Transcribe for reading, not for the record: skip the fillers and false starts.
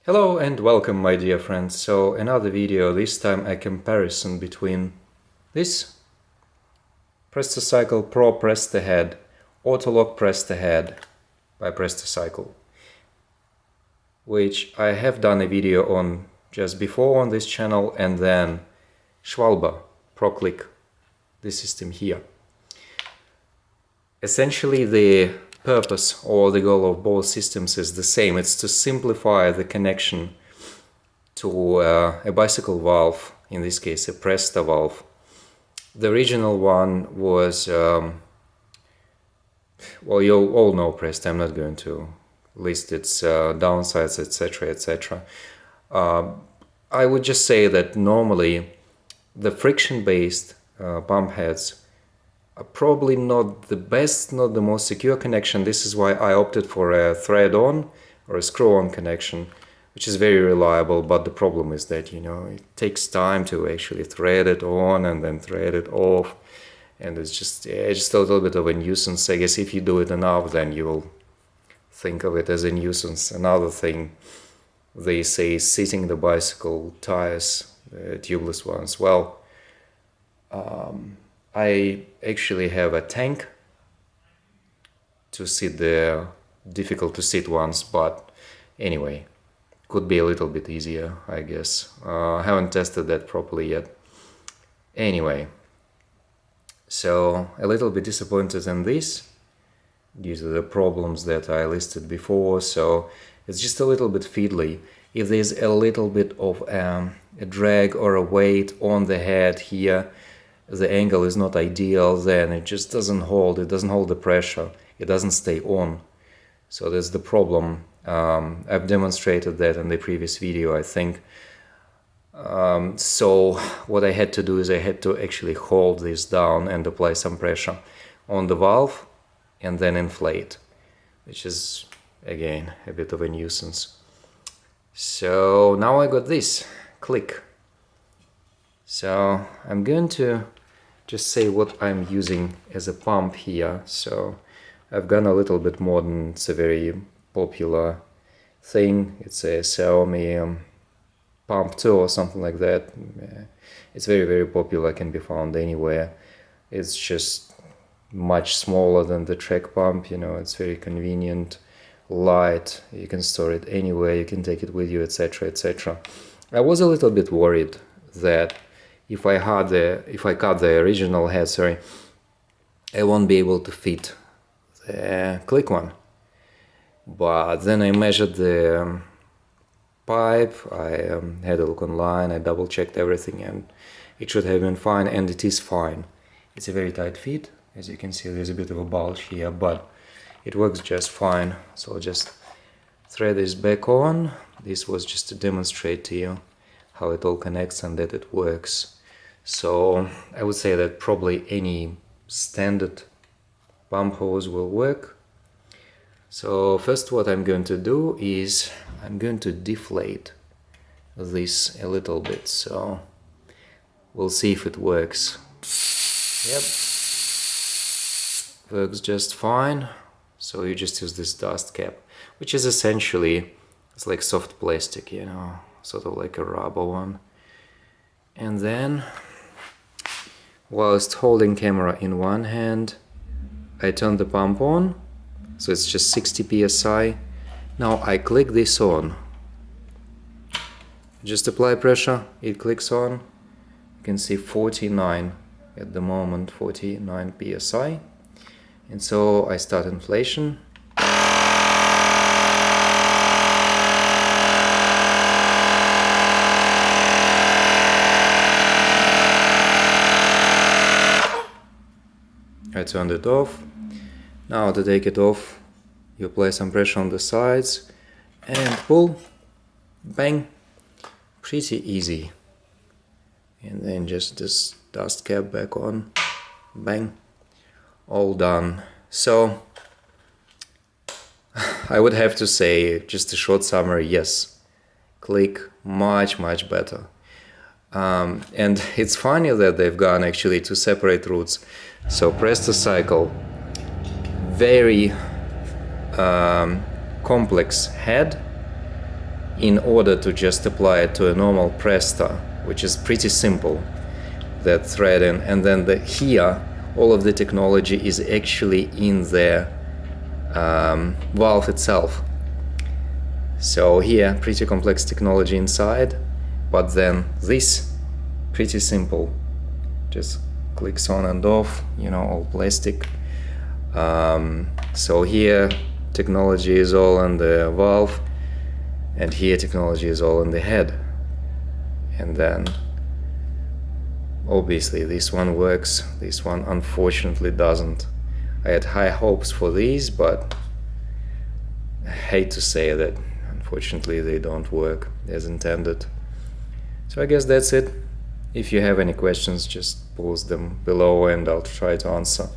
Hello and welcome, my dear friends. So another video, this time a comparison between this Prestacycle Pro Presta Head Autolock Presta Head by Prestacycle, which I have done a video on just before on this channel, and then Schwalbe Pro Clik, this system here. Essentially the purpose or the goal of both systems is the same. It's to simplify the connection to a bicycle valve, in this case a Presta valve. The original one was, well, you all know Presta, I'm not going to list its downsides, etc, etc. I would just say that normally the friction-based pump heads are probably not the best, not the most secure connection. This is why I opted for a thread-on or a screw-on connection, which is very reliable, but the problem is that, you know, it takes time to actually thread it on and then thread it off, and it's just a little bit of a nuisance. I guess if you do it enough, then you will think of it as a nuisance. Another thing they say is seating the bicycle tires, tubeless ones. Well, I actually have a tank to sit the difficult to sit ones, but anyway, could be a little bit easier, I guess. I haven't tested that properly yet. Anyway, so a little bit disappointed in this due to the problems that I listed before. So it's just a little bit fiddly. If there's a little bit of a drag or a weight on the head here, the angle is not ideal, then it just doesn't hold. It doesn't hold the pressure. It doesn't stay on. So that's the problem. I've demonstrated that in the previous video, I think. So what I had to do is I had to actually hold this down and apply some pressure on the valve and then inflate, which is, again, a bit of a nuisance. So now I got this Clik. So I'm going to just say what I'm using as a pump here. So I've gone a little bit modern. It's a very popular thing. It's a Xiaomi pump 2 or something like that. It's very, very popular, can be found anywhere. It's just much smaller than the track pump, you know, it's very convenient, light, you can store it anywhere, you can take it with you, etc, etc. I was a little bit worried that if I cut the original head, I won't be able to fit the Clik one. But then I measured the pipe, I had a look online, I double checked everything, and it should have been fine, and it is fine. It's a very tight fit, as you can see there's a bit of a bulge here, but it works just fine. So I'll just thread this back on. This was just to demonstrate to you how it all connects and that it works. So I would say that probably any standard pump hose will work. So first what I'm going to do is I'm going to deflate this a little bit, so we'll see if it works. Yep, works just fine. So you just use this dust cap, which is essentially, it's like soft plastic, you know, sort of like a rubber one. And then, whilst holding camera in one hand, I turn the pump on, so it's just 60 psi. Now I click this on. Just apply pressure, it clicks on. You can see 49 at the moment, 49 psi. And so I start inflation. I turned it off. Now to take it off, you apply some pressure on the sides and pull, bang, pretty easy. And then just this dust cap back on, bang, all done. So I would have to say, just a short summary, yes, Clik much better. And it's funny that they've gone actually to separate routes. So Prestacycle, very complex head, in order to just apply it to a normal Presta, which is pretty simple, that threading, and then here all of the technology is actually in the valve itself. So here pretty complex technology inside, but then this pretty simple, just clicks on and off, you know, all plastic. So here technology is all on the valve, and here technology is all in the head. And then obviously this one works, this one unfortunately doesn't. I had high hopes for these, but I hate to say that unfortunately they don't work as intended. So I guess that's it. If you have any questions, just post them below and I'll try to answer.